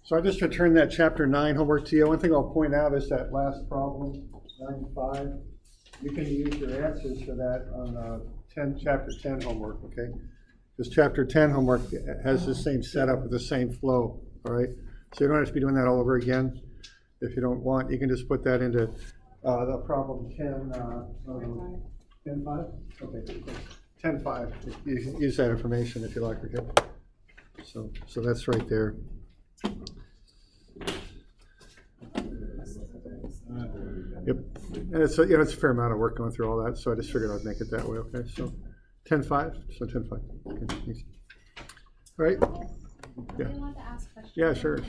So I just returned that chapter 9 homework to you. One thing I'll point out is that last problem, 9.5. You can use your answers for that on chapter 10 homework, okay? Because chapter 10 homework has the same setup with the same flow, all right? So you don't have to be doing that all over again. If you don't want, you can just put that into the problem 10.5? Okay, 10.5. You can use that information if you like, okay? So that's right there. Yep, and it's a, it's a fair amount of work going through all that, so I just figured I'd make it that way. Okay, so 10.5, so 10.5. Okay, thanks. All right. Yeah. I want to ask questions. Yeah, sure.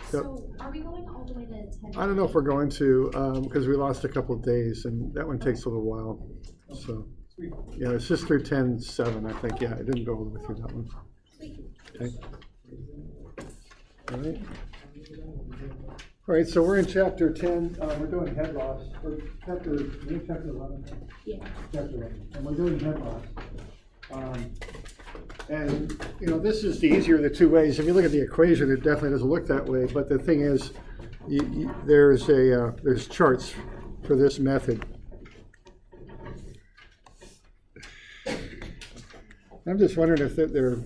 So are we going all the way to 10? I don't know if we're going to, because we lost a couple of days, and that one takes a little while. So yeah, it's just through 10.7, I think. Yeah, I didn't go all the way through that one. Okay. All right. All right, so we're in chapter 10. We're doing head loss. Or chapter 11. Yeah. Chapter 11. And we're doing head loss. And, this is the easier of the two ways. If you look at the equation, it definitely doesn't look that way. But the thing is, there's charts for this method. I'm just wondering if they're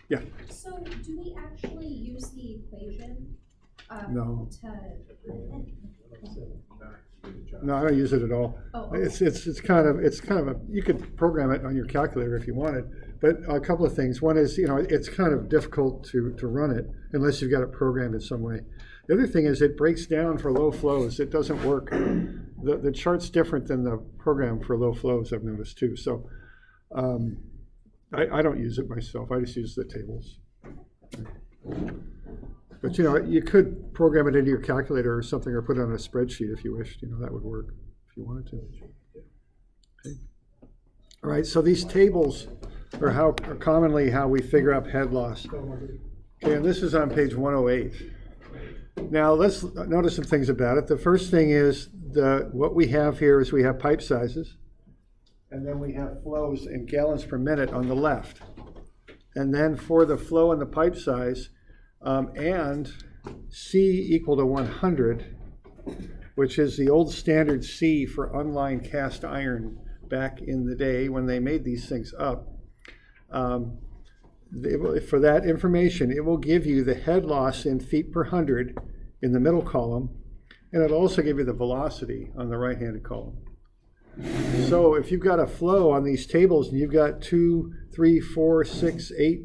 yeah. So do we actually use the equation? No. No, I don't use it at all. Oh. It's kind of a, you could program it on your calculator if you wanted, but a couple of things. One is, it's kind of difficult to run it unless you've got it programmed in some way. The other thing is it breaks down for low flows. It doesn't work. The chart's different than the program for low flows, I've noticed too. So I don't use it myself. I just use the tables. But you could program it into your calculator or something, or put it on a spreadsheet if you wished. That would work if you wanted to. Okay. All right. So these tables are commonly how we figure out head loss. Okay, and this is on page 108. Now let's notice some things about it. The first thing is what we have here is we have pipe sizes, and then we have flows in gallons per minute on the left. And then for the flow and the pipe size, and C equal to 100, which is the old standard C for unlined cast iron back in the day when they made these things up. For that information, it will give you the head loss in feet per 100 in the middle column, and it'll also give you the velocity on the right-handed column. So if you've got a flow on these tables and you've got 2, 3, 4, 6, 8,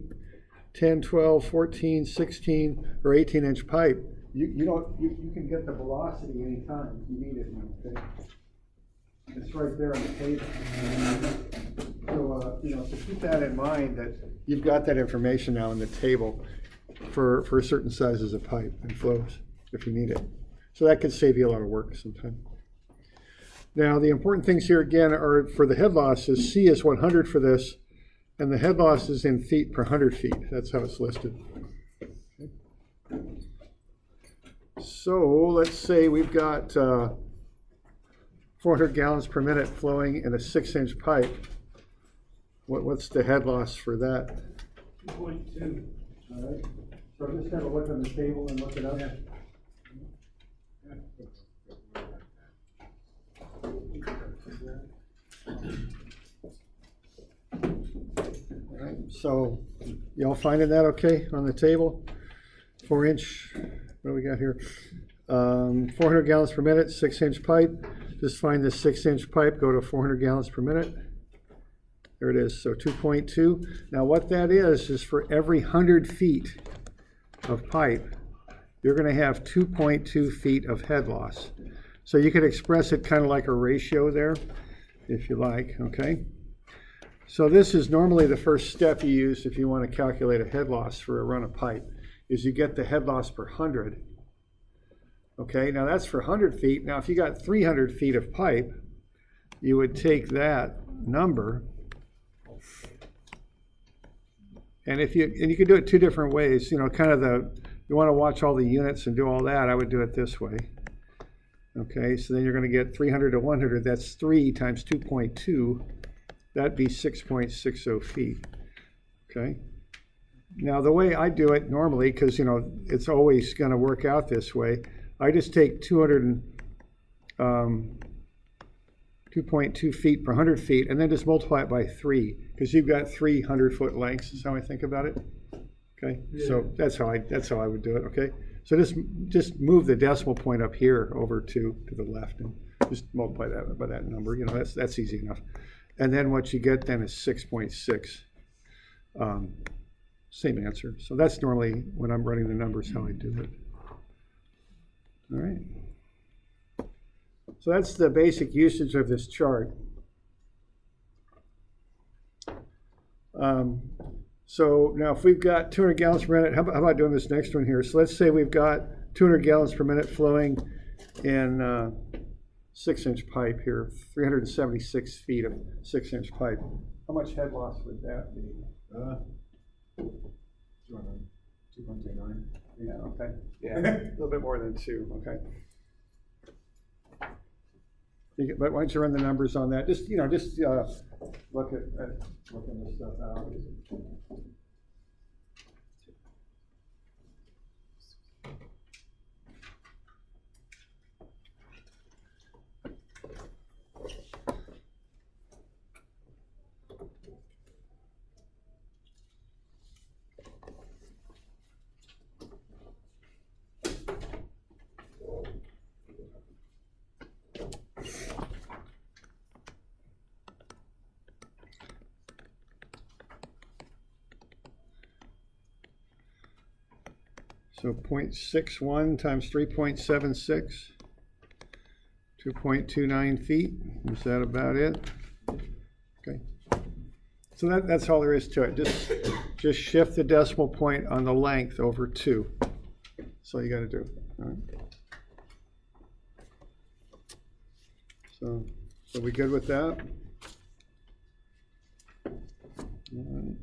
10, 12, 14, 16, or 18-inch pipe, you can get the velocity anytime you need it. Okay? It's right there on the table. So so keep that in mind, that you've got that information now in the table for certain sizes of pipe and flows if you need it. So that could save you a lot of work sometime. Now the important things here again are for the head loss is C is 100 for this, and the head loss is in feet per 100 feet. That's how it's listed. Okay. So let's say we've got 400 gallons per minute flowing in a 6-inch pipe. What's the head loss for that? 2.2. All right. So just have a look on the table and look it up. Yeah. All right. So y'all finding that okay on the table? 4-inch. What do we got here? 400 gallons per minute, 6-inch pipe. Just find this 6-inch pipe, go to 400 gallons per minute. There it is, so 2.2. Now what that is for every 100 feet of pipe, you're going to have 2.2 feet of head loss. So you could express it kind of like a ratio there, if you like, okay? So this is normally the first step you use if you want to calculate a head loss for a run of pipe, is you get the head loss per 100. Okay, now that's for 100 feet. Now if you got 300 feet of pipe, you would take that number, and you can do it two different ways. You want to watch all the units and do all that, I would do it this way. Okay, so then you're going to get 300 to 100. That's 3 times 2.2. That'd be 6.60 feet. Okay, Now, the way I do it normally, because, you know, it's always going to work out this way, I just take 2.2 feet per 100 feet, and then just multiply it by 3, because you've got 300-foot lengths, is how I think about it. Okay, so that's how I would do it, okay? So just move the decimal point up here over to the left, and just multiply that by that number, you know, that's easy enough. And then what you get then is 6.6. Same answer. So that's normally when I'm running the numbers how I do it. All right. So that's the basic usage of this chart. So now if we've got 200 gallons per minute, how about doing this next one here? So let's say we've got 200 gallons per minute flowing in 6-inch pipe here, 376 feet of 6-inch pipe. How much head loss would that be? 2.29. Yeah, okay. Yeah, a little bit more than 2, okay. But why don't you run the numbers on that? Just, you know, look at looking this stuff out. So 0.61 times 3.76, 2.29 feet. Is that about it? Okay. So that's all there is to it. Just shift the decimal point on the length over 2. That's all you got to do. All right. So we good with that? All right.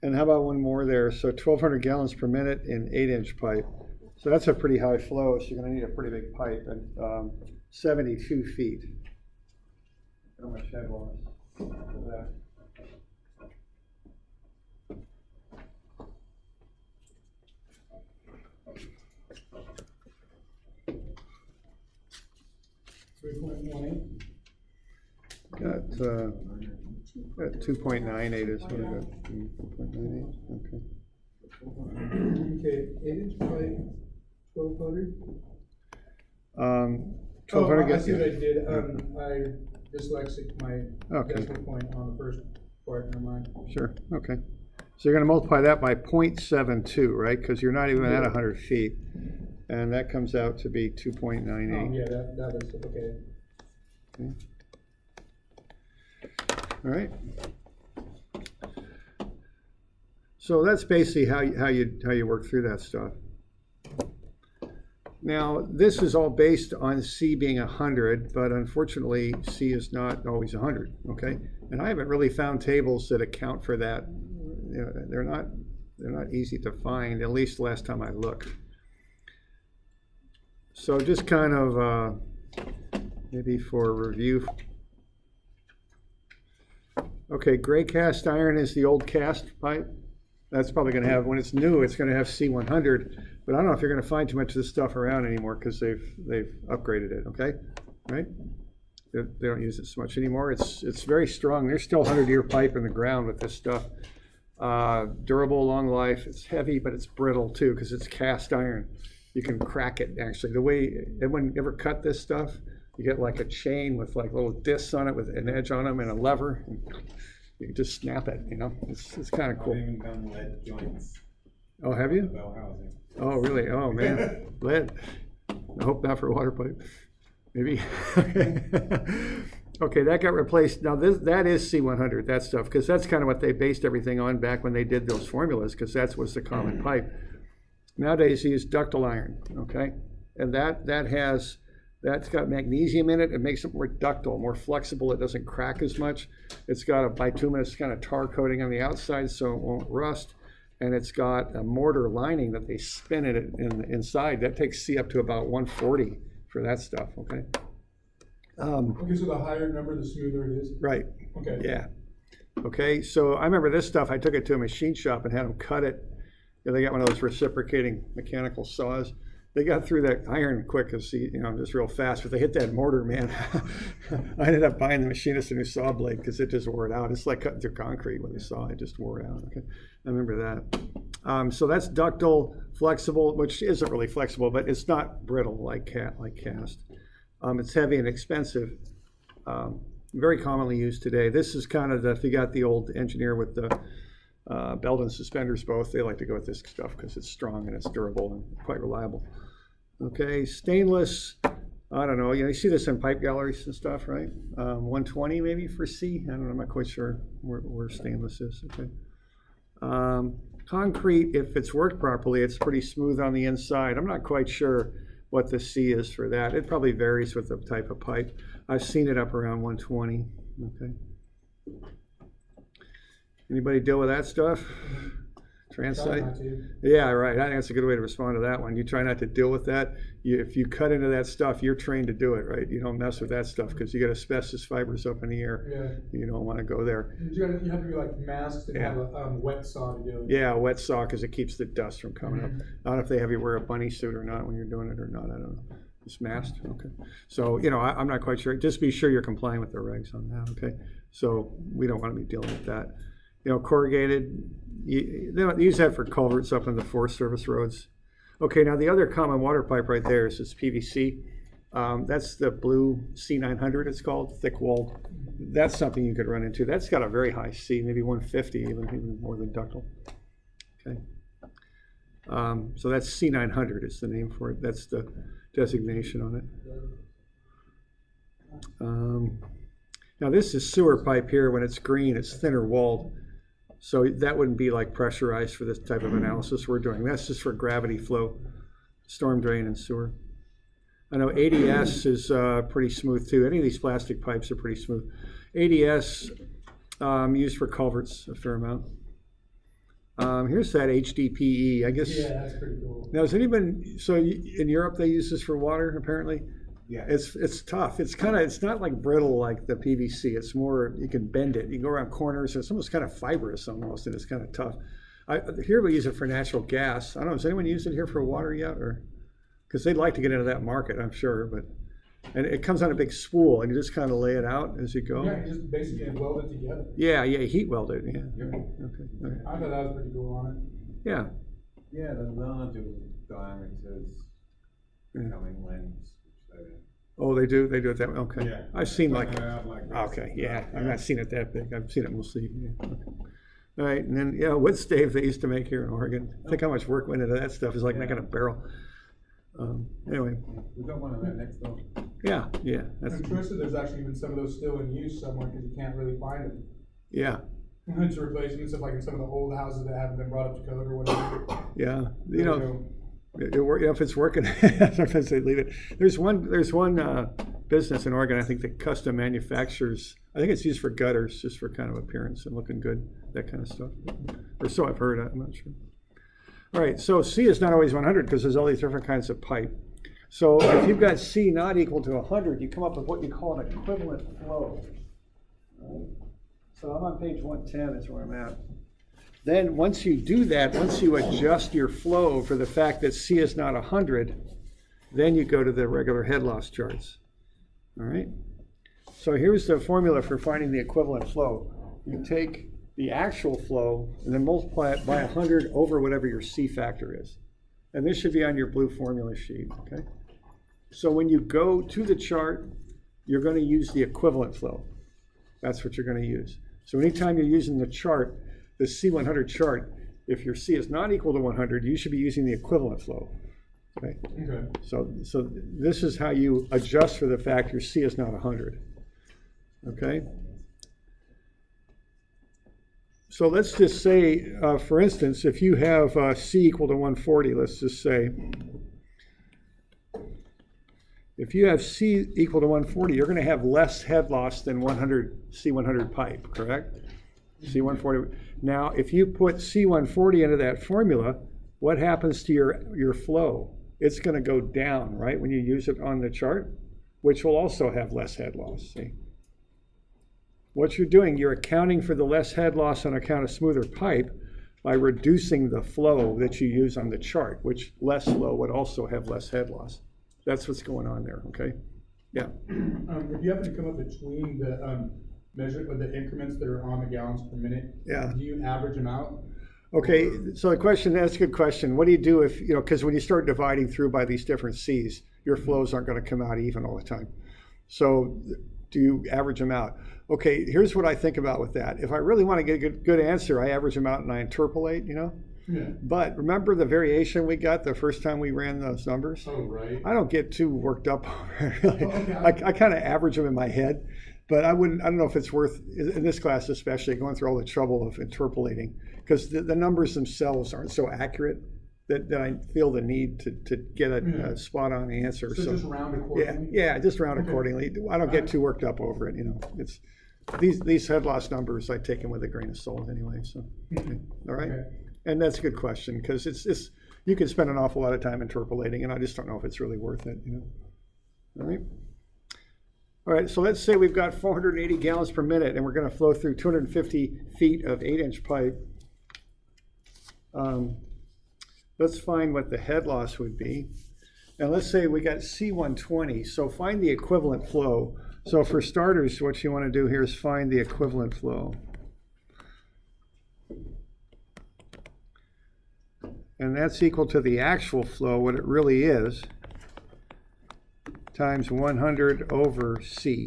And how about one more there? So 1,200 gallons per minute in 8-inch pipe. So that's a pretty high flow, so you're going to need a pretty big pipe, and 72 feet. How much head loss for that? Got 2.98 is what I got. 2.98. Okay. Okay, 8-inch pipe, 1,200. 1,200. I see what I did. I dyslexic my Okay. decimal point on the first part, never mind. Sure. Okay. So you're going to multiply that by 0.72, right? Because you're not even at 100 feet, and that comes out to be 2.98. Oh, yeah, that was, okay. Okay. All right. So that's basically how you work through that stuff. Now, this is all based on C being 100, but unfortunately, C is not always 100. Okay, and I haven't really found tables that account for that. You know, they're not easy to find, at least last time I looked. So just kind of maybe for review. Okay, gray cast iron is the old cast pipe. That's probably going to have, when it's new, it's going to have C100. But I don't know if you're going to find too much of this stuff around anymore because they've upgraded it. Okay, right? They don't use it so much anymore. It's very strong. There's still 100-year pipe in the ground with this stuff. Durable, long life. It's heavy, but it's brittle too because it's cast iron. You can crack it actually. The way everyone ever cut this stuff, you get like a chain with like little discs on it with an edge on them and a lever. And you can just snap it. You know, it's kind of cool. I've even done lead joints. Oh, have you? Bell housing. Oh, really? Oh, man. Lead. I hope not for a water pipe. Maybe. Okay, that got replaced. Now, that is C100, that stuff, because that's kind of what they based everything on back when they did those formulas, because that was the common pipe. Nowadays, you use ductile iron, okay? And that's got magnesium in it. It makes it more ductile, more flexible. It doesn't crack as much. It's got a bituminous kind of tar coating on the outside so it won't rust. And it's got a mortar lining that they spin it inside. That takes C up to about 140 for that stuff, okay? Okay, so the higher number, the smoother it is? Right, Okay. yeah. Okay, so I remember this stuff, I took it to a machine shop and had them cut it. Yeah, they got one of those reciprocating mechanical saws. They got through that iron quick, as just real fast, but they hit that mortar, man. I ended up buying the machinist a new saw blade because it just wore it out. It's like cutting through concrete with a saw, it just wore it out. Okay, I remember that. So that's ductile, flexible, which isn't really flexible, but it's not brittle like cast. It's heavy and expensive. Very commonly used today. This is kind of if you got the old engineer with the belt and suspenders both, they like to go with this stuff because it's strong and it's durable and quite reliable. Okay, stainless, I don't know, you see this in pipe galleries and stuff, right? 120 maybe for C, I don't know, I'm not quite sure where stainless is, okay. Concrete, if it's worked properly, it's pretty smooth on the inside. I'm not quite sure what the C is for that. It probably varies with the type of pipe. I've seen it up around 120, okay. Anybody deal with that stuff? Try Transite? not to. Yeah, right. I think that's a good way to respond to that one. You try not to deal with that. If you cut into that stuff, you're trained to do it, right? You don't mess with that stuff because you got asbestos fibers up in the air. Yeah. You don't want to go there. You have to be like masked and Yeah. have a wet saw to do it. Yeah, a wet saw because it keeps the dust from coming up. Mhm. I don't know if they have you wear a bunny suit or not when you're doing it or not. I don't know. It's masked. Okay. So, I'm not quite sure. Just be sure you're complying with the regs on that. Okay. So we don't want to be dealing with that. Corrugated, they use that for culverts up in the Forest Service roads. Okay, now the other common water pipe right there is this PVC. That's the blue C900, it's called, thick-walled. That's something you could run into. That's got a very high C, maybe 150, even more than ductile. Okay. So that's C900 is the name for it. That's the designation on it. Now this is sewer pipe here. When it's green, it's thinner walled. So that wouldn't be like pressurized for this type of analysis we're doing. That's just for gravity flow, storm drain and sewer. I know ADS is pretty smooth too. Any of these plastic pipes are pretty smooth. ADS used for culverts a fair amount. Here's that HDPE, I guess. Yeah, that's pretty cool. Now, in Europe they use this for water apparently? Yeah. It's tough. It's not like brittle like the PVC. It's more, you can bend it. You can go around corners. It's almost kind of fibrous almost, and it's kind of tough. Here we use it for natural gas. I don't know, has anyone used it here for water yet? Or because they'd like to get into that market, I'm sure. And it comes on a big spool, and you just kind of lay it out as you go. Yeah, you just basically weld it together. Yeah, heat weld it. Yeah. Yep. Okay. All right. I thought that was pretty cool on it. Yeah. Yeah, the larger diameters becoming lens. Oh, they do it that way. Okay. Yeah. I've seen like. this. Okay, yeah, I've not seen it that big. I've seen it mostly. Yeah. Okay. All right, and then wood stave they used to make here in Oregon. Think how much work went into that stuff. It's like making a barrel. Anyway, We've got one of that next door. yeah, that's I'm interested, there's actually even some of those still in use somewhere because you can't really find them. yeah, To replace them, stuff like in some of the old houses that haven't been brought up to code or whatever. yeah. There If it's working, sometimes they leave it. There's one business in Oregon, I think, that custom manufactures. I think it's used for gutters, just for kind of appearance and looking good, that kind of stuff. Or so I've heard. I'm not sure. All right, so C is not always 100 because there's all these different kinds of pipe. So if you've got C not equal to 100, you come up with what you call an equivalent flow. All right. So I'm on page 110 is where I'm at. Then once you do that, once you adjust your flow for the fact that C is not 100, then you go to the regular head loss charts. All right. So here's the formula for finding the equivalent flow. You take the actual flow and then multiply it by 100 over whatever your C factor is. And this should be on your blue formula sheet, okay? So when you go to the chart, you're going to use the equivalent flow. That's what you're going to use. So anytime you're using the chart, the C100 chart, if your C is not equal to 100, you should be using the equivalent flow. Okay? Okay. So this is how you adjust for the fact your C is not 100. Okay? So let's just say, for instance, if you have C equal to 140, let's just say, if you have C equal to 140, you're going to have less head loss than C100 pipe, correct? C140. Now, if you put C140 into that formula, what happens to your flow? It's going to go down, right, when you use it on the chart, which will also have less head loss, see? what you're doing, you're accounting for the less head loss on account of smoother pipe by reducing the flow that you use on the chart, which less flow would also have less head loss. That's what's going on there, okay? Yeah. If you happen to come up between the, measure, or the increments that are on the gallons per minute. Yeah. Do you average them out? Okay, so the question, that's a good question. What do you do if, because when you start dividing through by these different Cs, your flows aren't going to come out even all the time. So do you average them out? Okay, here's what I think about with that. If I really want to get a good answer, I average them out and I interpolate, Yeah. But remember the variation we got the first time we ran those numbers? Oh, right. I don't get too worked up over it, really. Oh, okay. I kind of average them in my head, but I don't know if it's worth, in this class especially, going through all the trouble of interpolating, because the numbers themselves aren't so accurate that I feel the need to get a spot on answer. So just round accordingly? Yeah, just round Okay. accordingly. I don't get too worked up over it, It's these head loss numbers, I take them with a grain of salt anyway, so, okay. All right? Okay. And that's a good question, because it's you can spend an awful lot of time interpolating, and I just don't know if it's really worth it, All right? All right, so let's say we've got 480 gallons per minute, and we're going to flow through 250 feet of 8-inch pipe. Let's find what the head loss would be. And let's say we got C120, so find the equivalent flow. So for starters, what you want to do here is find the equivalent flow. And that's equal to the actual flow, what it really is, times 100 over C.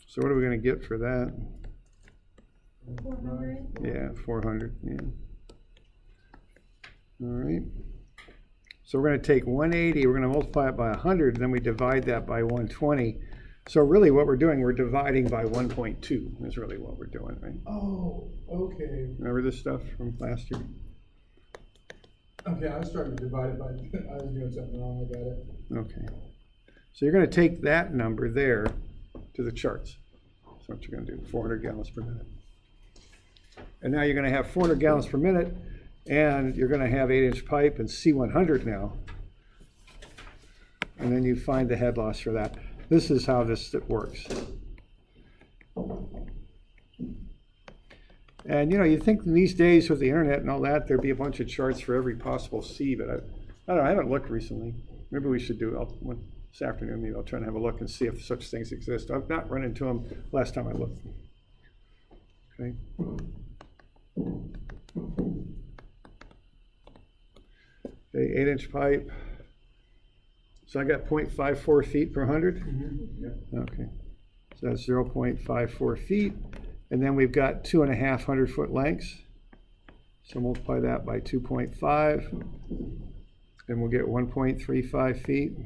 So what are we going to get for that? 400. Yeah, 400, yeah. All right. So we're going to take 180, we're going to multiply it by 100, then we divide that by 120. So really what we're doing, we're dividing by 1.2 is really what we're doing, right? Oh, okay. Remember this stuff from last year? Okay, I was starting to divide it by, I was doing something wrong, I got it. Okay. So you're going to take that number there to the charts. That's what you're going to do, 400 gallons per minute. And now you're going to have 400 gallons per minute, and you're going to have 8-inch pipe and C100 now. And then you find the head loss for that. This is how this works. And you think in these days with the internet and all that, there'd be a bunch of charts for every possible C, but I don't know, I haven't looked recently. Maybe we should do it. This afternoon, maybe I'll try and have a look and see if such things exist. I've not run into them last time I looked. Okay. Okay, 8-inch pipe. So I got 0.54 feet per 100? Mm-hmm. Okay. So that's 0.54 feet. And then we've got 2.5 100-foot lengths. So multiply that by 2.5. And we'll get 1.35 feet.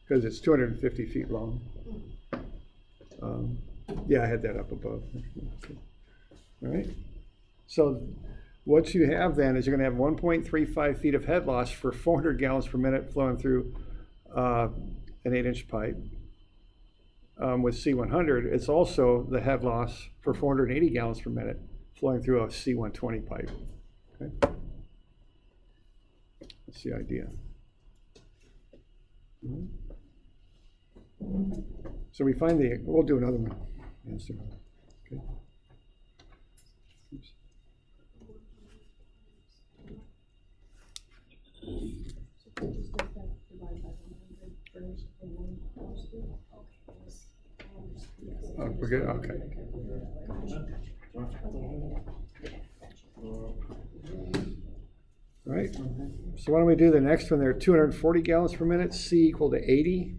Because it's 250 feet long. Yeah, I had that up above. All right. So what you have then is you're going to have 1.35 feet of head loss for 400 gallons per minute flowing through an 8-inch pipe. With C100, it's also the head loss for 480 gallons per minute flowing through a C120 pipe. Okay. That's the idea. So we find we'll do another one. Okay. Oops. Oh, we're good? Okay. All right. So why don't we do the next one there? 240 gallons per minute, C equal to 80.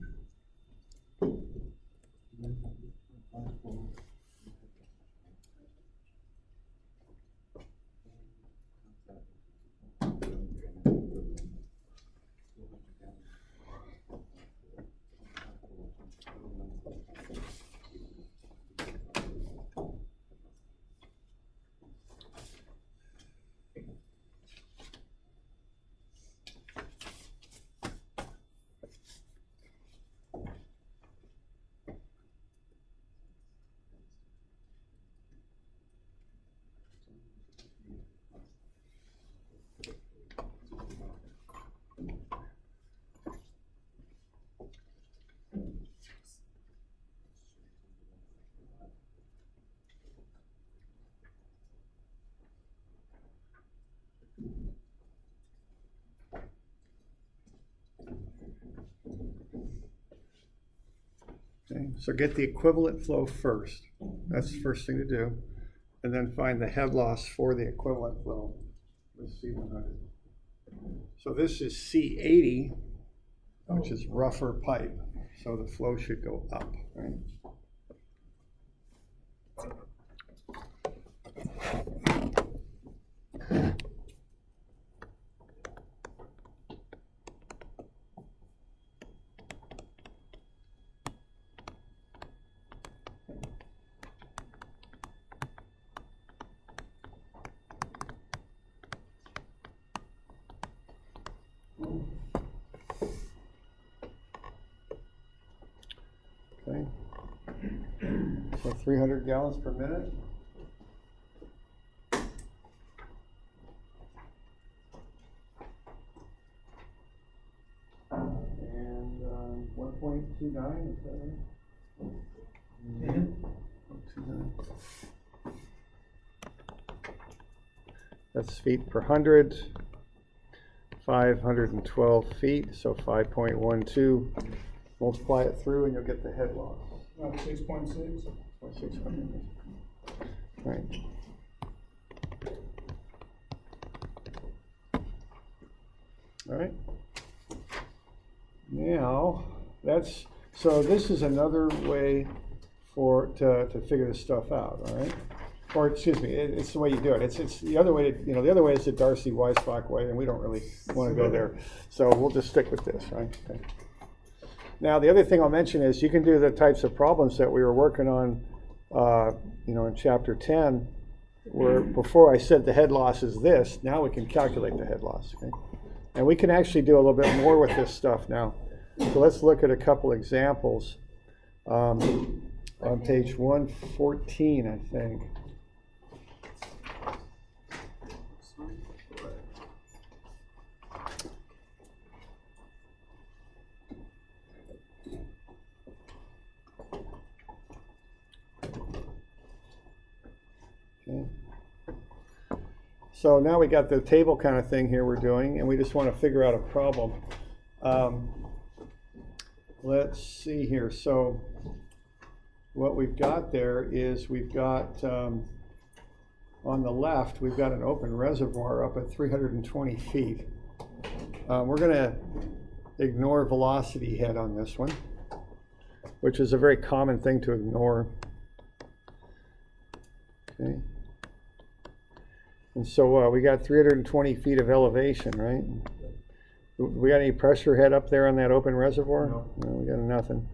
So get the equivalent flow first. That's the first thing to do. And then find the head loss for the equivalent flow with C100. So this is C80, which is rougher pipe. So the flow should go up, right? Okay. So 300 gallons per minute. And 1.29, is that right? Mhm. 1.29. That's feet per 100. 512 feet, so 5.12. Multiply it through and you'll get the head loss. 6.6. 600. Right. All right. Now, so this is another way to figure this stuff out, all right? Or, excuse me, it's the way you do it. It's the other way, the other way is the Darcy Weisbach way, and we don't really want to go there. So we'll just stick with this, right? Okay. Now, the other thing I'll mention is you can do the types of problems that we were working on, in chapter 10, where before I said the head loss is this, now we can calculate the head loss, okay? And we can actually do a little bit more with this stuff now. So let's look at a couple examples on page 114, I think. Okay. So now we got the table kind of thing here we're doing, and we just want to figure out a problem. Let's see here. So what we've got there is we've got, on the left, we've got an open reservoir up at 320 feet. We're going to ignore velocity head on this one, which is a very common thing to ignore. Okay. And so we got 320 feet of elevation, right? We got any pressure head up there on that open reservoir? No, we got nothing.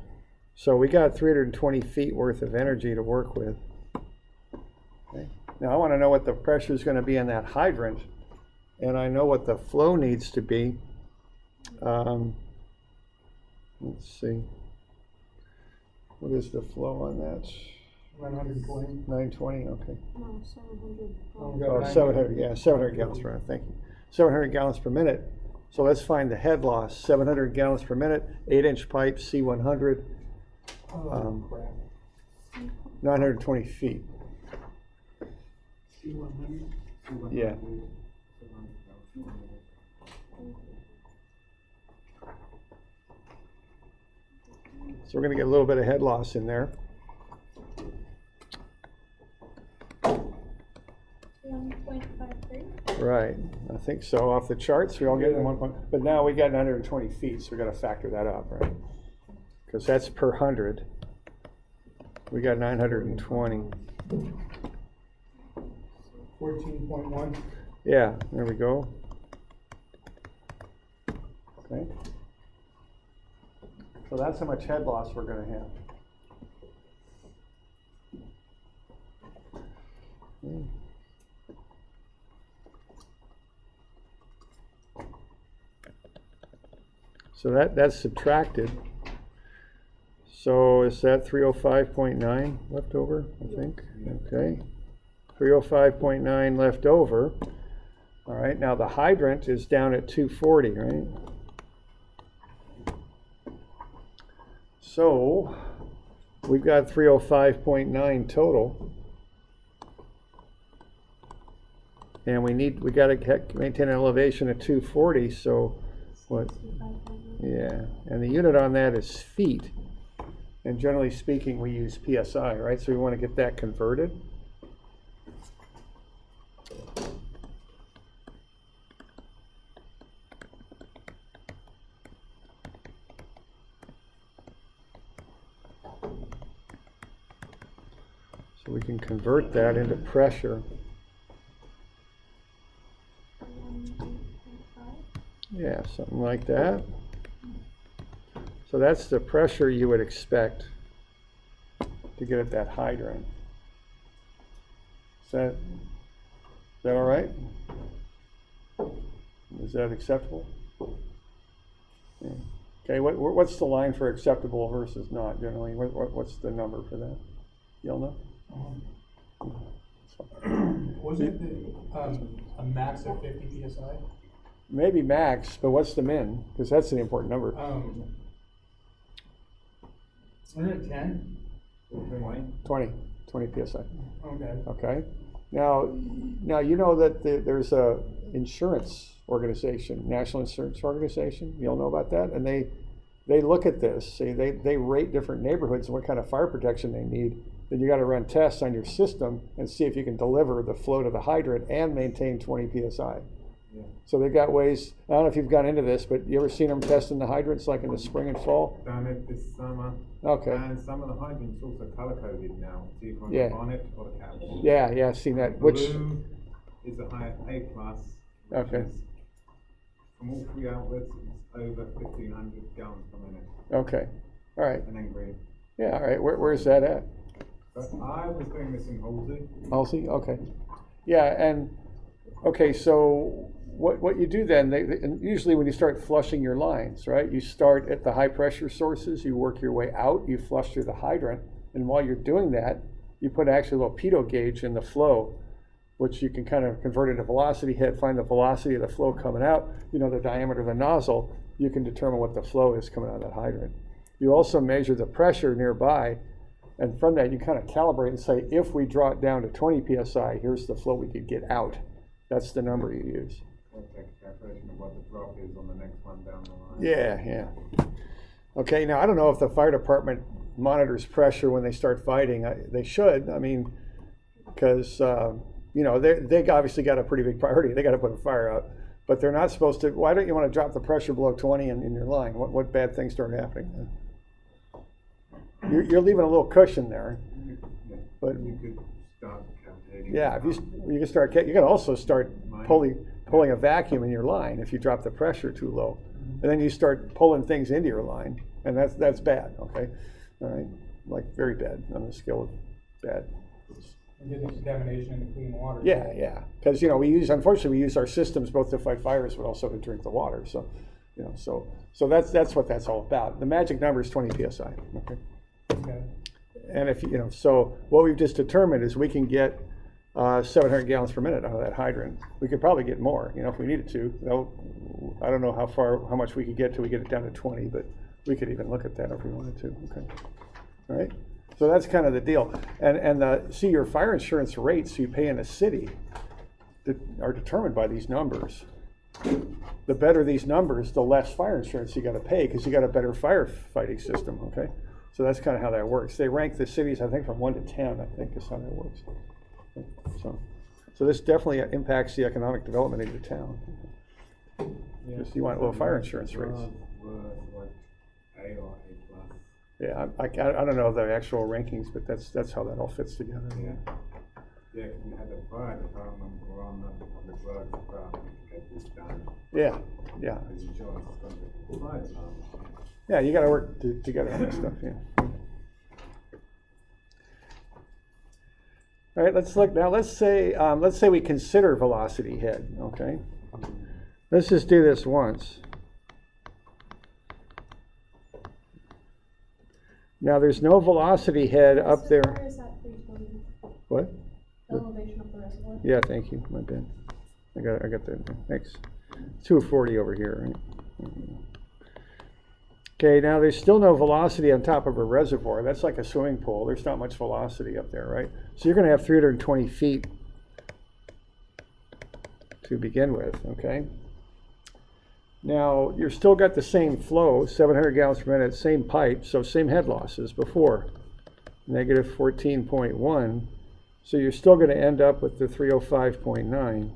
So we got 320 feet worth of energy to work with. Okay. Now I want to know what the pressure is going to be in that hydrant, and I know what the flow needs to be. Let's see. What is the flow on that? 920. 920, okay. No, 700. Oh, 700, yeah, 700 gallons per minute, thank you. 700 gallons per minute. So let's find the head loss, 700 gallons per minute, 8-inch pipe, C100, Crap. 920 feet. C100. Yeah. So we're going to get a little bit of head loss in there. 1.53. Right, I think so. Off the charts, we all get in 1 point, but now we got 920 feet, so we got to factor that up, right? Because that's per 100. We got 920. 14.1. Yeah, there we go. Okay. So that's how much head loss we're going to have. Okay. So that's subtracted. So is that 305.9 left over, I think? Okay. 305.9 left over. All right, now the hydrant is down at 240, right? So we've got 305.9 total. And we got to maintain an elevation of 240, so what? Yeah, and the unit on that is feet. And generally speaking, we use PSI, right? So we want to get that converted. So we can convert that into pressure. Yeah, something like that. So that's the pressure you would expect to get at that hydrant. Is that all right? Is that acceptable? Yeah. Okay, what's the line for acceptable versus not generally? What's the number for that? You'll know? Was it a max of 50 PSI? Maybe max, but what's the min? Because that's the important number. Isn't it 10? 20 PSI. Okay. Okay. Now you know that there's a insurance organization, National Insurance Organization. You'll know about that, and they look at this. See, they rate different neighborhoods and what kind of fire protection they need. Then you got to run tests on your system and see if you can deliver the flow to the hydrant and maintain 20 PSI. Yeah. So they've got ways. I don't know if you've gone into this, but you ever seen them testing the hydrants like in the spring and fall? Done it this summer. Okay. And some of the hydrants also color coded now. So you can Yeah. the bonnet or the cap. Yeah, I've seen that. Which Blue is a high A plus. which Okay. is, from all three outlets, it's over 1,500 gallons per minute. okay, all right. And then green. Yeah, all right. Where's that at? But I was doing this in Halsey. Halsey, okay. Yeah, and, okay, so what you do then, and usually when you start flushing your lines, right, you start at the high pressure sources, you work your way out, you flush through the hydrant, and while you're doing that, you put actually a little pitot gauge in the flow, which you can kind of convert into velocity head, find the velocity of the flow coming out, you know, the diameter of the nozzle, you can determine what the flow is coming out of that hydrant. You also measure the pressure nearby, and from that you kind of calibrate and say, if we draw it down to 20 PSI, here's the flow we could get out. That's the number you use. I'll take a calculation of what the drop is on the next one down the line. Yeah. Okay, now I don't know if the fire department monitors pressure when they start fighting. They should, I mean, because, you know, they obviously got a pretty big priority. They got to put a fire out. But they're not supposed to. Why don't you want to drop the pressure below 20 in your line? What bad things start happening? You're leaving a little cushion there. Yeah. But you could start calculating. yeah, if you can start, you can also start pulling a vacuum in your line if you drop the pressure too low, and then you start pulling things into your line, and that's bad. Okay, all right, like very bad on the scale of bad. And getting contamination into clean water. Yeah, because you know unfortunately we use our systems both to fight fires but also to drink the water. So, you know, so that's what that's all about. The magic number is 20 psi. Okay. Okay. And if you know, so what we've just determined is we can get 700 gallons per minute out of that hydrant. We could probably get more, you know, if we needed to. I don't know how much we could get till we get it down to 20, but we could even look at that if we wanted to. Okay. All right. So that's kind of the deal. And see, your fire insurance rates you pay in a city are determined by these numbers. The better these numbers, the less fire insurance you got to pay because you got a better firefighting system. Okay. So that's kind of how that works. They rank the cities, I think, from 1 to 10, I think is how that works. So this definitely impacts the economic development of your town. Yeah. Just you want low fire insurance rates. Were like A or A plus. Yeah, I don't know the actual rankings, but that's how that all fits together. Yeah. Yeah, we had a fire department on the public works department to get this done. Yeah. As insurance is going to the fire department. Yeah, you got to work together on that stuff. Yeah. All right, let's look now. Let's say we consider velocity head. Okay. Let's just do this once. Now there's no velocity head up there. Where is that 320? What? The elevation of the reservoir? Yeah, thank you. My bad. I got that. Thanks. 240 over here, right? Okay, now there's still no velocity on top of a reservoir. That's like a swimming pool. There's not much velocity up there, right? So you're going to have 320 feet to begin with, okay? Now, you've still got the same flow, 700 gallons per minute, same pipe, so same head loss as before, negative 14.1. So you're still going to end up with the 305.9.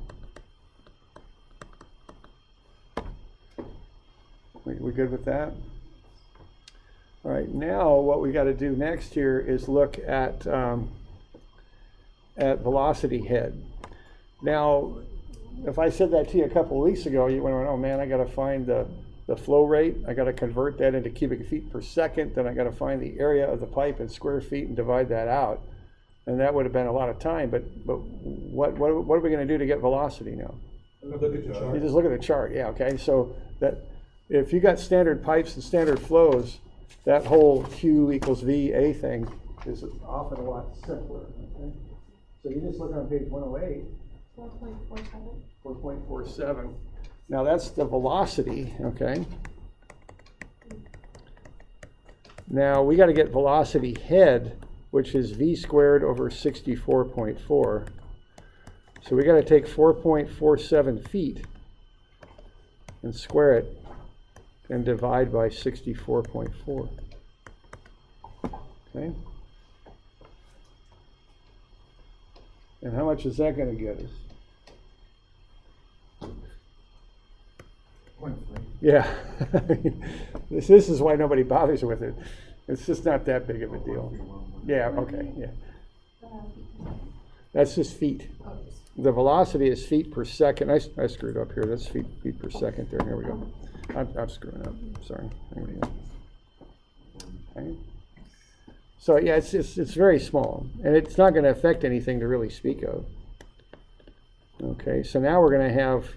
We good with that? All right, now what we got to do next here is look at velocity head. Now, if I said that to you a couple of weeks ago, you went, oh man, I got to find the flow rate. I got to convert that into cubic feet per second. Then I got to find the area of the pipe in square feet and divide that out. And that would have been a lot of time. But what are we going to do to get velocity now? Look at the chart. You just look at the chart. Yeah. Okay. So that if you got standard pipes and standard flows, that whole Q equals VA thing is often a lot simpler. Okay. So you just look on page 108. 4.47. 4.47. Now that's the velocity, okay? Now we got to get velocity head, which is v squared over 64.4. So we got to take 4.47 feet and square it and divide by 64.4. Okay? And how much is that going to get us? 0.3. Yeah, this is why nobody bothers with it. It's just not that big of a deal. Yeah, okay, yeah. That's just feet. The velocity is feet per second. I screwed up here. That's feet per second there. Here we go. I'm screwing up. Sorry. There we go. Okay. So yeah, it's very small, and it's not going to affect anything to really speak of. Okay, so now we're going to have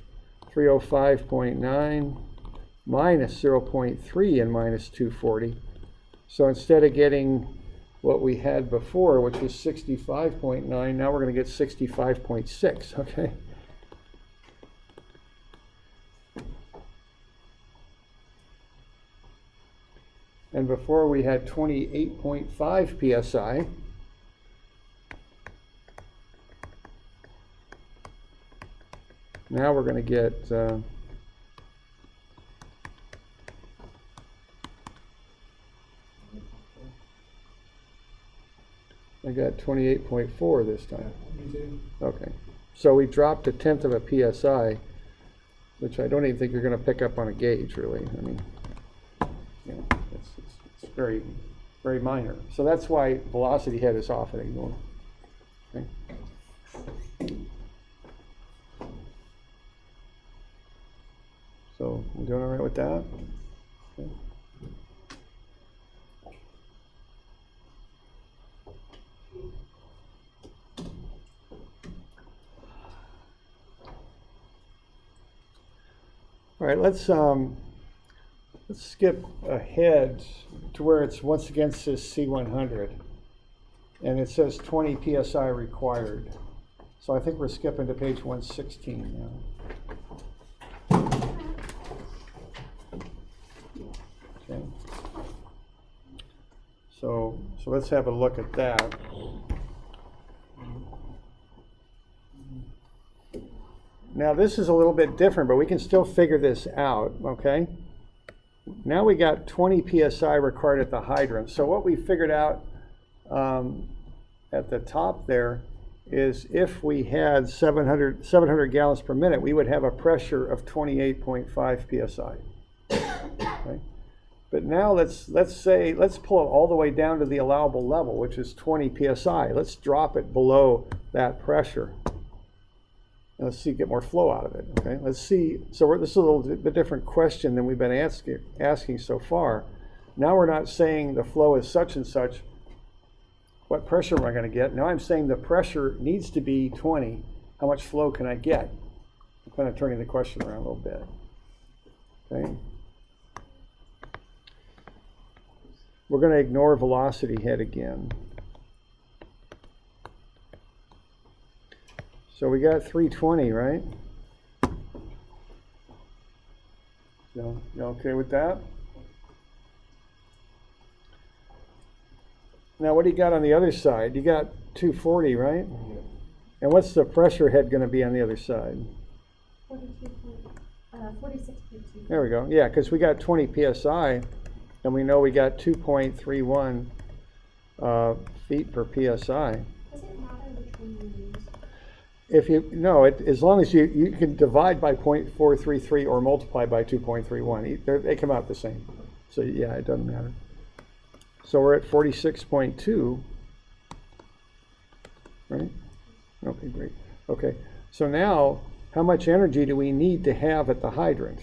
305.9 minus 0.3 and minus 240. So instead of getting what we had before, which was 65.9, now we're going to get 65.6, okay? And before we had 28.5 psi. Now we're going to get I got 28.4 this time. Me too. Okay. So we dropped 1/10 of a psi, which I don't even think you're going to pick up on a gauge, really. I mean, you know, it's very, very minor. So that's why velocity head is often ignored. Okay. So we're doing all right with that? Okay. All right, let's skip ahead to where it's once again says C100, and it says 20 psi required. So I think we're skipping to page 116 now. Okay. So let's have a look at that. Now this is a little bit different, but we can still figure this out, okay? Now we got 20 psi required at the hydrant. So what we figured out at the top there is if we had 700 gallons per minute, we would have a pressure of 28.5 psi. Okay? But now let's pull it all the way down to the allowable level, which is 20 psi. Let's drop it below that pressure. And let's see, get more flow out of it. Okay, let's see. So this is a little bit different question than we've been asking so far. Now we're not saying the flow is such and such. What pressure am I going to get? Now I'm saying the pressure needs to be 20. How much flow can I get? I'm kind of turning the question around a little bit. Okay. We're going to ignore velocity head again. So we got 320, right? You okay with that? Now what do you got on the other side? You got 240, right? Yeah. And what's the pressure head going to be on the other side? 42.4. 46.2. There we go, yeah, because we got 20 PSI, and we know we got 2.31 feet per PSI. Does it matter which one you use? If you, no, as long as you can divide by 0.433 or multiply by 2.31, they come out the same. So yeah, it doesn't matter. So we're at 46.2, right? Okay, great. Okay, so now how much energy do we need to have at the hydrant?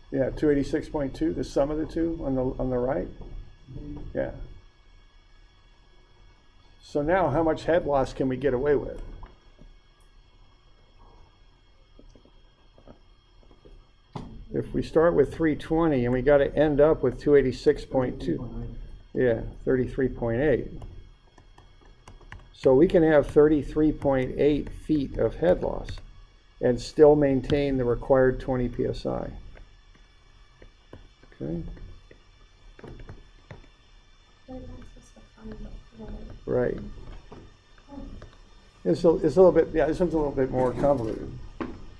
Yeah, 286.2, the sum of the two on the right. Yeah. So now, how much head loss can we get away with? If we start with 320 and we got to end up with 286.2, yeah, 33.8. So we can have 33.8 feet of head loss and still maintain the required 20 PSI. Okay. Right. It's a little bit, yeah, this one's a little bit more convoluted.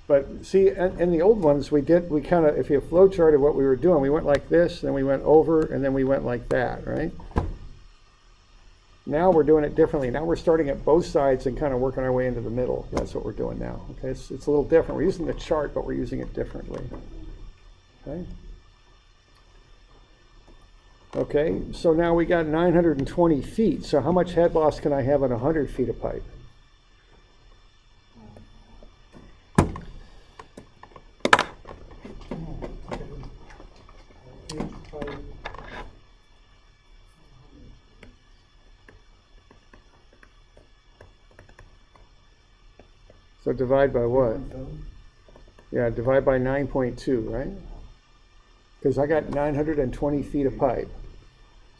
But see, in the old ones, we kind of, if you flow charted what we were doing, we went like this, then we went over, and then we went like that, right? Now we're doing it differently. Now we're starting at both sides and kind of working our way into the middle. That's what we're doing now, okay? It's a little different. We're using the chart, but we're using it differently, okay? Okay, so now we got 920 feet. So how much head loss can I have on 100 feet of pipe? So divide by what? Yeah, divide by 9.2, right? Because I got 920 feet of pipe.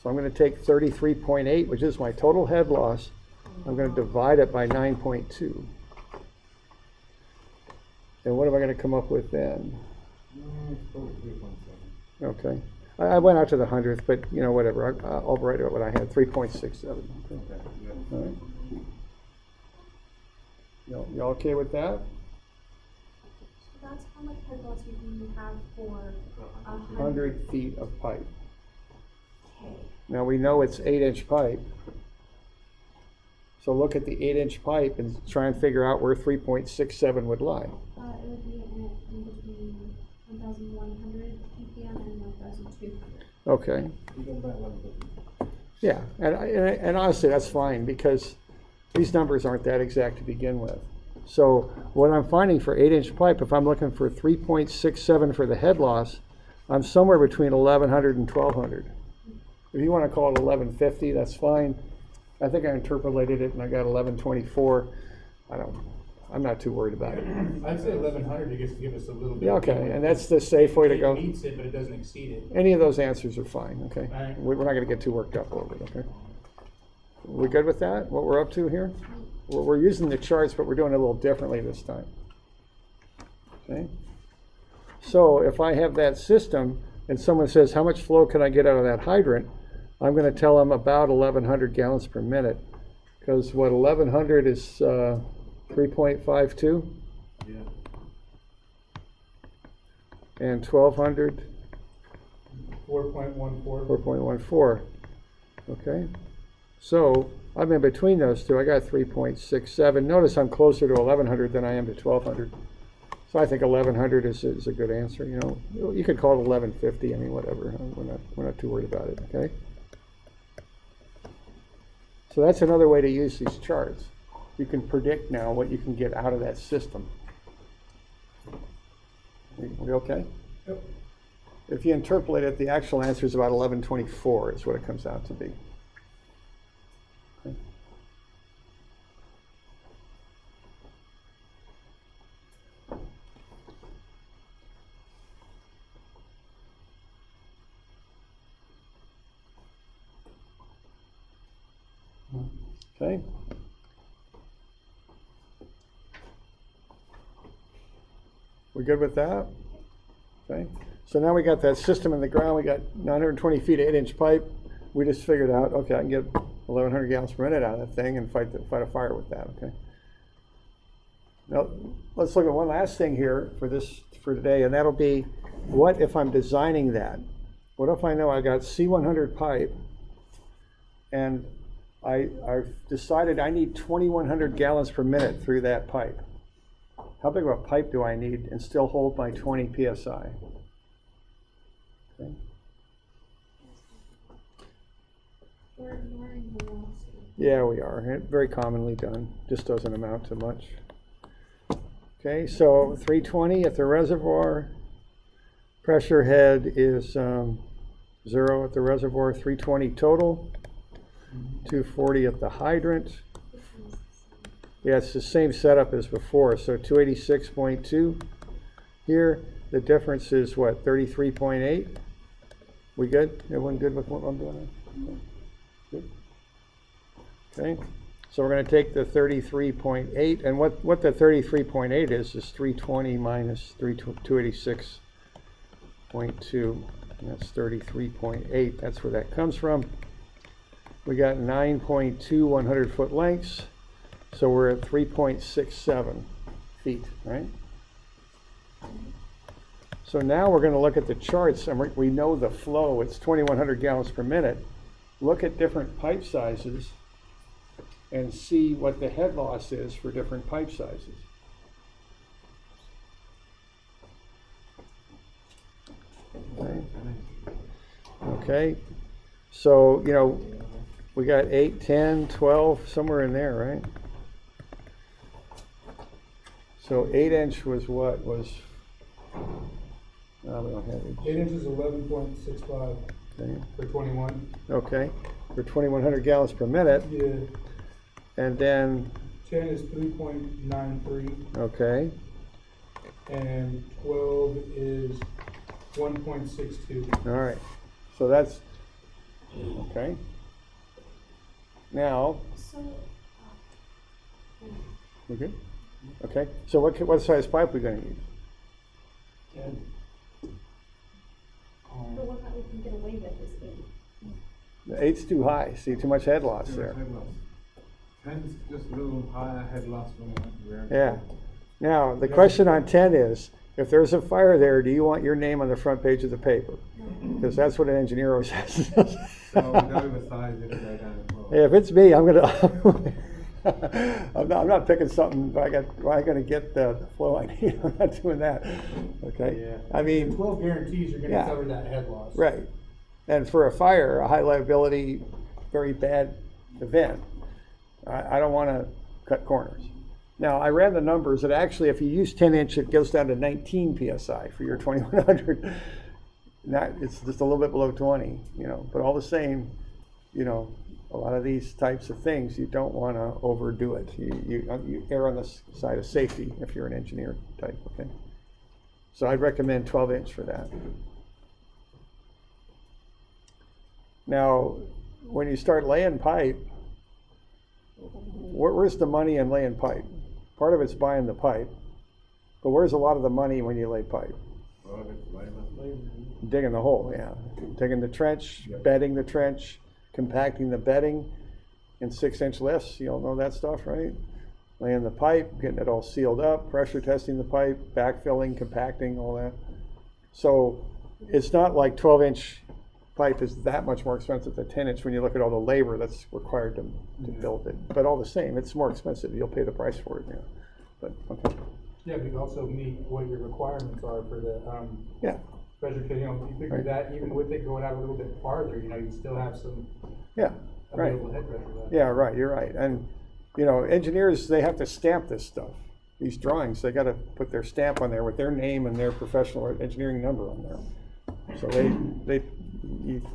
So I'm going to take 33.8, which is my total head loss. I'm going to divide it by 9.2. And what am I going to come up with then? Okay. I went out to the 100th, but you know, whatever. I'll write out what I had, 3.67. Okay. All right. You all okay with that? So that's how much head loss you have for 100 feet of pipe. Okay. Now we know it's 8-inch pipe. So look at the 8-inch pipe and try and figure out where 3.67 would lie. It would be in between 1,100 ppm and 1,200. Okay. Yeah, and honestly, that's fine because these numbers aren't that exact to begin with. So what I'm finding for 8-inch pipe, if I'm looking for 3.67 for the head loss, I'm somewhere between 1,100 and 1,200. If you want to call it 1,150, that's fine. I think I interpolated it and I got 1,124. I'm not too worried about it. I'd say 1,100 to give us a little bit. Yeah, okay, and that's the safe way to It go. meets it, but it doesn't exceed it. Any of those answers are fine, okay? All right. We're not going to get too worked up over it, okay? We good with that, what we're up to here? We're using the charts, but we're doing it a little differently this time. Okay? So if I have that system and someone says, how much flow can I get out of that hydrant? I'm going to tell them about 1,100 gallons per minute. Because what, 1,100 is 3.52? Yeah. And 1,200, 4.14. 4.14. Okay? So I'm in between those two. I got 3.67. Notice I'm closer to 1,100 than I am to 1,200. So I think 1,100 is a good answer. You know, you could call it 1,150. I mean, whatever. We're not too worried about it. Okay. So that's another way to use these charts. You can predict now what you can get out of that system. We okay? Yep. If you interpolate it, the actual answer is about 1,124 is what it comes out to be. Okay. We good with that? Okay. So now we got that system in the ground, we got 920 feet of 8-inch pipe. We just figured out, okay, I can get 1,100 gallons per minute out of that thing and fight a fire with that, okay? Now, let's look at one last thing here for today, and that'll be, what if I'm designing that? What if I know I got C100 pipe, and I've decided I need 2,100 gallons per minute through that pipe? How big of a pipe do I need and still hold my 20 PSI? Okay. We're ignoring velocity. Yeah, we are. Very commonly done. Just doesn't amount to much. Okay, so 320 at the reservoir. Pressure head is 0 at the reservoir. 320 total. 240 at the hydrant. Yeah, it's the same setup as before. So 286.2 here. The difference is what? 33.8. We good? Everyone good with what I'm doing? Good. Okay. So we're going to take the 33.8, and what the 33.8 is 320 minus 286.2. That's 33.8. That's where that comes from. We got 9.2 100-foot lengths, so we're at 3.67 feet, right? So now we're going to look at the charts, and we know the flow. It's 2,100 gallons per minute. Look at different pipe sizes and see what the head loss is for different pipe sizes. Okay. So, you know, we got 8, 10, 12, somewhere in there, right? So 8-inch was what? We don't have it. 8 inches, 11.65 Okay. for 21. Okay, for 2,100 gallons per minute, Yeah, and then, 10 is 3.93, okay, and 12 is 1.62. all right. So that's, okay. Now, So, we good? Okay, so what size pipe we gonna use? the one that we can get away with is 8. The 8's too high, see, too much head loss there. Head loss. 10's just a little higher head loss when we're. Yeah. Now, the question on 10 is, if there's a fire there, do you want your name on the front page of the paper? Because that's what an engineer always says. So we oversize it and go down as well. Hey, if it's me, I'm gonna, I'm not picking something, I gotta get the flow I need, I'm not doing that, okay? Yeah. I mean, 12 guarantees you're gonna Yeah. cover that head loss. right, and for a fire, a high liability, very bad event, I don't wanna cut corners. Now, I ran the numbers, that actually, if you use 10-inch, it goes down to 19 PSI for your 2,100. It's just a little bit below 20, you know, but all the same, you know, a lot of these types of things, you don't want to overdo it. You err on the side of safety if you're an engineer type, okay? So I'd recommend 12-inch for that. Now, when you start laying pipe, where's the money in laying pipe? Part of it's buying the pipe, but where's a lot of the money when you lay pipe? Well, it's labor. Digging the hole, yeah. Digging the trench, bedding the trench, compacting the bedding in 6-inch lifts. You all know that stuff, right? Laying the pipe, getting it all sealed up, pressure testing the pipe, backfilling, compacting, all that. So it's not like 12-inch pipe is that much more expensive than 10-inch when you look at all the labor that's required to build it. But all the same, it's more expensive. You'll pay the price for it, yeah. But, okay. Yeah, but you also meet what your requirements are for the, Yeah, pressure, you know, you figure Right. that even with it going out a little bit farther, you know, you still have some yeah, right. available head pressure left. Yeah, right, you're right. And, you know, engineers, they have to stamp this stuff. These drawings, they gotta put their stamp on there with their name and their professional engineering number on there. So when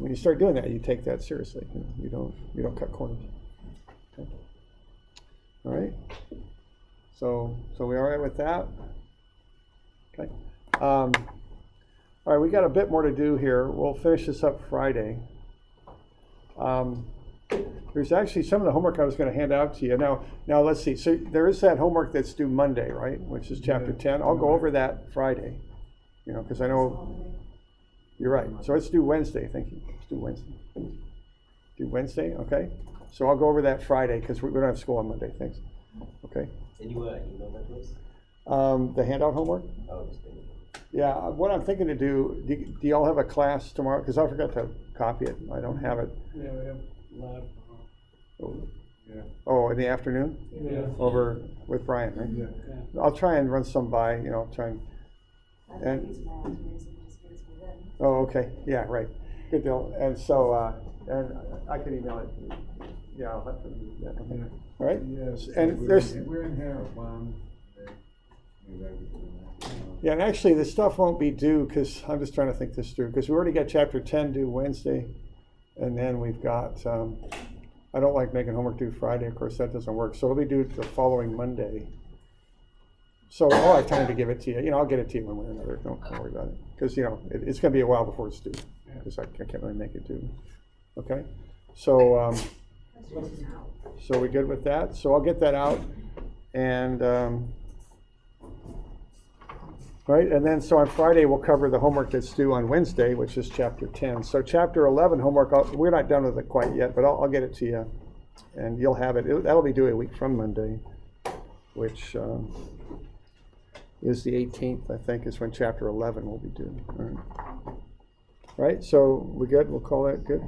you start doing that, you take that seriously. You don't cut corners. Okay. All right. So we all right with that? Okay. All right, we got a bit more to do here. We'll finish this up Friday. There's actually some of the homework I was going to hand out to you. Now let's see. So there is that homework that's due Monday, right? Which is chapter 10. I'll go over that Friday. You know, because I know You're right. So let's do Wednesday, thank you. Let's do Wednesday. Do Wednesday, okay? So I'll go over that Friday, because we don't have school on Monday, thanks. Okay? And you email that to us? The handout homework? Oh, just kidding. Yeah, what I'm thinking to do y'all have a class tomorrow? Because I forgot to copy it. I don't have it. Yeah, we have lab. Yeah, Oh, in the afternoon? Yeah. Over with Brian, right? yeah. Yeah. I'll try and run some by, try and, And- oh, okay, yeah, right. Good deal. And so, and I can email it. Yeah, I'll have to do that. Okay. Yeah. All right? Yes, And we're there's- we're in here at one. Yeah, and actually, the stuff won't be due, because I'm just trying to think this through, because we already got chapter 10 due Wednesday, and then we've got, I don't like making homework due Friday, of course, that doesn't work, so it'll be due the following Monday. So I'll have time to give it to you, I'll get it to you one way or another, don't worry about it, because, it's gonna be a while before it's due, because I can't really make it due, okay? So, so we good with that? So I'll get that out, and, right, and then so on Friday, we'll cover the homework that's due on Wednesday, which is chapter 10. So chapter 11 homework, we're not done with it quite yet, but I'll get it to you, and you'll have it. That'll be due a week from Monday, which is the 18th, I think, is when chapter 11 will be due. All right, so we good? We'll call that good?